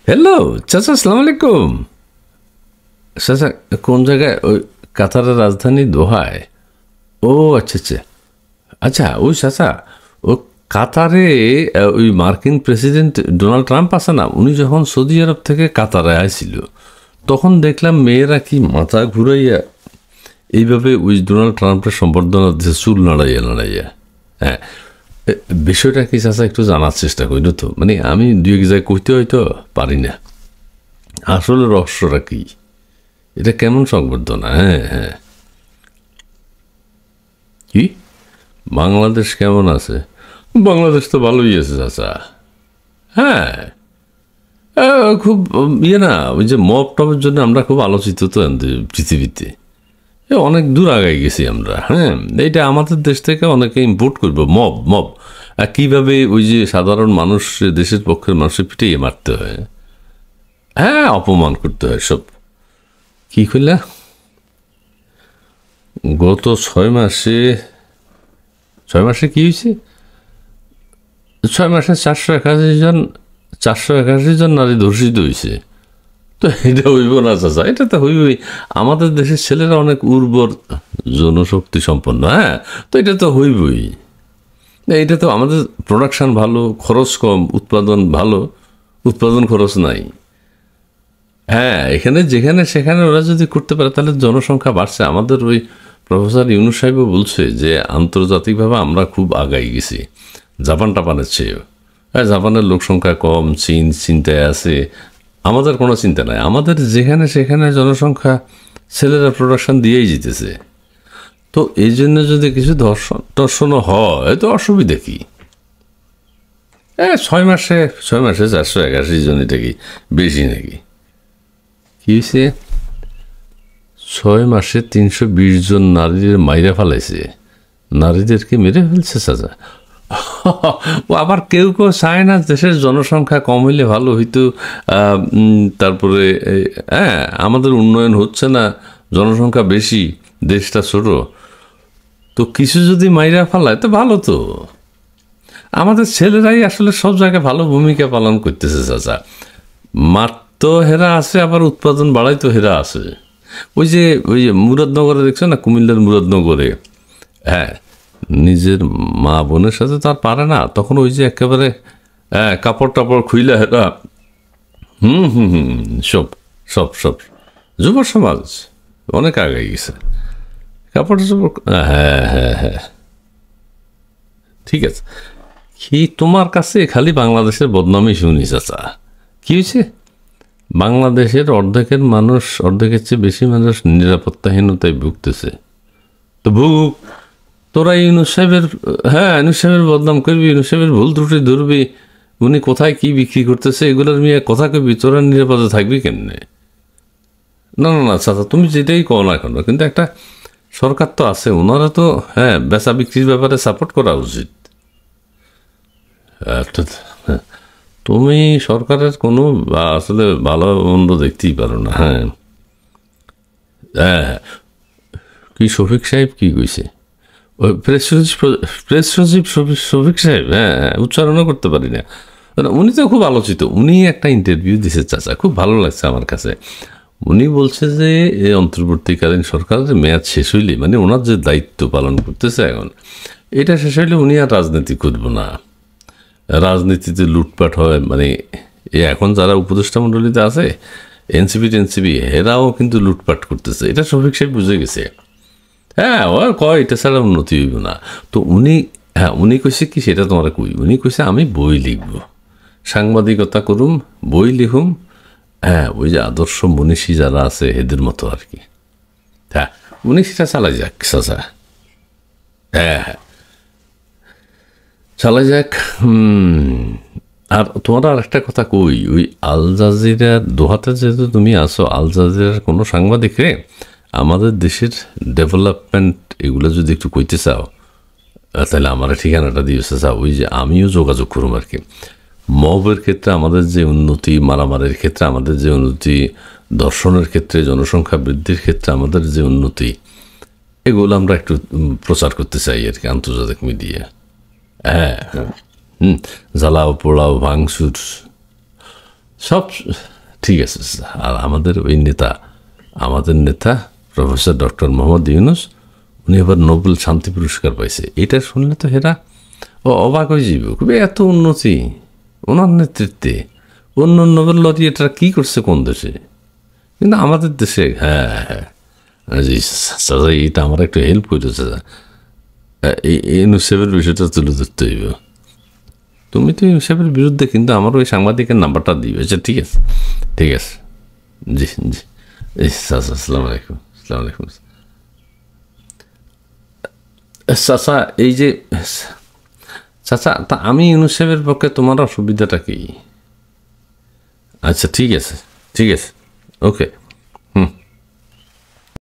Hello চাচা, আসসালামু আলাইকুম। চাচা কোন জায়গায়? ওই কাতারের রাজধানী দোহায়। ও আচ্ছা আচ্ছা আচ্ছা, ওই চাচা ও কাতারে ওই মার্কিন প্রেসিডেন্ট ডোনাল্ড ট্রাম্প আছে না, উনি যখন সৌদি আরব থেকে কাতারে আসছিল তখন দেখলাম মেয়েরা কি মাথা ঘুরাইয়া এইভাবে ওই ডোনাল্ড ট্রাম্পের সম্বর্ধনা দিচ্ছে, চুল নাড়াইয়া নাড়াইয়া। হ্যাঁ, বিষয়টা কি চাচা একটু জানার চেষ্টা করি তো, মানে আমি দুই এক জায়গায় কইতে হয়তো পারি না আসলে রহস্যটা কি, এটা কেমন সংবর্ধনা? হ্যাঁ হ্যাঁ, কি বাংলাদেশ কেমন আছে? বাংলাদেশ তো ভালোই আছে চাচা। হ্যাঁ, খুব ইয়ে না, ওই যে মব টবের জন্য আমরা খুব আলোচিত তো পৃথিবীতে, অনেক দূর আগায় গেছি আমরা। হ্যাঁ, এইটা আমাদের দেশ থেকে অনেকে ইম্পোর্ট করবো মব মব। আর কীভাবে ওই যে সাধারণ মানুষ, দেশের পক্ষের মানুষের পিটিয়ে মারতে হয়, হ্যাঁ অপমান করতে হয় সব। কি করলা? গত 6 মাসে, 6 মাসে কি হয়েছে? 6 মাসে 481 জন, 481 জন নারী ধর্ষিত হয়েছে। তো এটা হইব না চাচা, এটা তো হইবই। আমাদের দেশের ছেলেরা অনেক উর্বর, জনশক্তি সম্পন্ন। হ্যাঁ, তো এটা তো হইবই। এটা তো আমাদের প্রোডাকশন ভালো, খরচ কম, উৎপাদন ভালো, উৎপাদন খরচ নাই। হ্যাঁ, এখানে যেখানে সেখানে ওরা যদি করতে পারে তাহলে জনসংখ্যা বাড়ছে। আমাদের ওই প্রফেসর ইউনুস সাহেবও বলছে যে আন্তর্জাতিকভাবে আমরা খুব আগাই গেছি জাপান টাপানের চেয়েও। হ্যাঁ, জাপানের লোক সংখ্যা কম, চীন চিন্তায় আছে, আমাদের কোনো চিন্তা নাই। আমাদের যেখানে সেখানে জনসংখ্যা, ছেলেরা প্রোডাকশন দিয়েই জিতেছে। তো এই জন্য যদি কিছু দর্শনও হয় তো অসুবিধা কি? 6 মাসে 481 জন, এটা কি বেশি নাকি? কি হয়েছে? 6 মাসে 320 জন নারীদের মাইরা ফেলাইছে, নারীদেরকে মেরে ফেলছে চাচা। ও আবার কেউ কেউ চায় না দেশের জনসংখ্যা কম হইলে ভালো হইতো। তারপরে হ্যাঁ, আমাদের উন্নয়ন হচ্ছে না, জনসংখ্যা বেশি, দেশটা ছোট, তো কিছু যদি মাইরা ফেলায় তো ভালো। তো আমাদের ছেলেরাই আসলে সব জায়গায় ভালো ভূমিকা পালন করতেছে চাচা। মাঠ তো হেরা আছে, আবার উৎপাদন বাড়াই তো হেরা আছে। ওই যে মুরাদনগরে দেখছো না, কুমিল্লার মুরাদনগরে, হ্যাঁ, নিজের মা বোনের সাথে তো আর পারে না, তখন ওই যে একেবারে কাপড় টাপড় খুইলা হেরা, হুম হুম হুম, সব সব সব যুব সমাজ অনেক আগে গেছে, কাপড় চোপড়। হ্যাঁ হ্যাঁ হ্যাঁ, ঠিক আছে। কি তোমার কাছে খালি বাংলাদেশের বদনামই শুনি চাচা। কি হয়েছে? বাংলাদেশের অর্ধেকের মানুষ, অর্ধেকের চেয়ে বেশি মানুষ নিরাপত্তাহীনতায় ভুগতেছে। তো ভুগ, তোরা ইউনুস সাহেবের, হ্যাঁ ইউনুস সাহেবের বদনাম করবি, ইউনুস সাহেবের ভুল ত্রুটি ধরবি, উনি কোথায় কি বিক্রি করতেছে এগুলোর নিয়ে কথা কবি, তোরা নিরাপদে থাকবি কেমনে? না না না চাচা, তুমি যেটাই কও না কেন, কিন্তু একটা সরকার তো আছে, ওনারা তো হ্যাঁ বেচা বিক্রির ব্যাপারে সাপোর্ট করা উচিত। হ্যাঁ, তুমি সরকারের কোনো আসলে ভালো মন্দ দেখতেই পারো না। হ্যাঁ হ্যাঁ, কি শফিক সাহেব কি কইছে? ওই প্রেস সচিব শফিক সাহেব, হ্যাঁ হ্যাঁ, উচ্চারণও করতে পারি না। উনি তো খুব আলোচিত, উনি একটা ইন্টারভিউ দিছে চাচা, খুব ভালো লাগছে আমার কাছে। উনি বলছে যে এই অন্তর্বর্তীকালীন সরকারের মেয়াদ শেষ হইলে, মানে ওনার যে দায়িত্ব পালন করতেছে এখন, এটা শেষ হইলে উনি আর রাজনীতি করব না। রাজনীতিতে লুটপাট হয়, মানে এখন যারা উপদেষ্টা মণ্ডলীতে আছে, এনসিপি এরাও কিন্তু লুটপাট করতেছে, এটা শফিক সাহেব বুঝে গেছে। হ্যাঁ, ও কয় এটা ছাড়া উন্নতি হইব না। তো উনি, হ্যাঁ উনি কইছে কি সেটা তোমার কই, উনি কইছে আমি বই লিখব, সাংবাদিকতা করুম, বই লিখুম। হ্যাঁ, ওই যে আদর্শ মনীষী যারা আছে এদের মতো আর কি। হ্যাঁ, উনি সেটা চালাই যাক চাচা। হ্যাঁ হ্যাঁ, চালাই যাক। আর তোমার আর একটা কথা কই, ওই আল জাজিরা দোহাতে যেহেতু তুমি আসো, আল জাজিরার কোনো সাংবাদিক রে আমাদের দেশের ডেভেলপমেন্ট এগুলো যদি একটু কইতে চাও, তাহলে আমার ঠিকানাটা দিয়েছে চাও, ওই যে আমিও যোগাযোগ করুম আর কি। মবের ক্ষেত্রে আমাদের যে উন্নতি, মারামারির ক্ষেত্রে আমাদের যে উন্নতি, দর্শনের ক্ষেত্রে, জনসংখ্যা বৃদ্ধির ক্ষেত্রে আমাদের যে উন্নতি, এগুলো আমরা একটু প্রচার করতে চাই আর কি আন্তর্জাতিক মিডিয়া। হ্যাঁ জ্বালাও পোড়াও ভাঙচুর সব ঠিক আছে। আর আমাদের ওই নেতা, আমাদের নেতা প্রফেসর ডক্টর মোহাম্মদ ইউনুস, উনি এবার নোবেল শান্তি পুরস্কার পাইছে। এটা শুনলে তো হেরা অবাক হয়ে যাবে, খুবই এত উন্নতি ওনার নেতৃত্বে। অন্য নোবেল লরিয়েটরা কী করছে কোন দেশে, কিন্তু আমাদের দেশে। হ্যাঁ হ্যাঁ, জি চাচা, এটা আমার একটু হেল্প করেছে চাচা, এই ইউনুসেফের বিষয়টা তুলে ধরতে হইব। তুমি তো ইউনুসেফের বিরুদ্ধে, কিন্তু আমার ওই সাংবাদিকের নাম্বারটা দিবে। আচ্ছা ঠিক আছে, ঠিক আছে। জি জি, চাচা আসসালামু আলাইকুম। আসসালামু আলাইকুম চাচা। এই যে চাচা, তা আমি ইউনুসেফের পক্ষে, তোমার অসুবিধাটা কি? আচ্ছা ঠিক আছে, ঠিক আছে, ওকে।